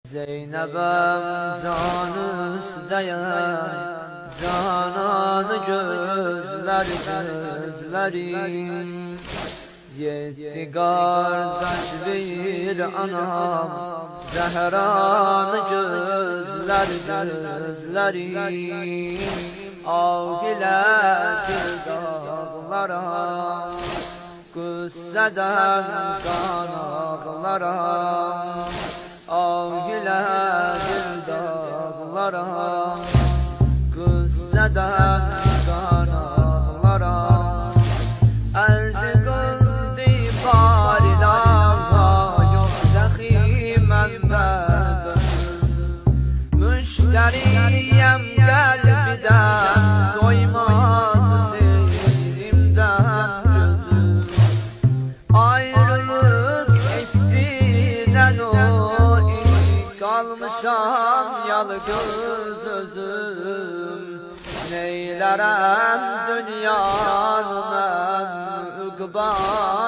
Zeynep'im canı üsteyim, cananı gözlerim. Yetti kardeş bir anam, Zehra'nı gözlerim. Ağ ile dağlara, Qüssədən qan ağlara. Ağ ile dağlara, Qüssədən qan ağlara. Ərz qıldı barilağa, yox dəxi məndən müştəriyəm qəlbidən, doymaz sevdimdən gözüm. Ayrılık ettiğinden o kalmışam yalgız özüm. Neylerem dünyanın en müqban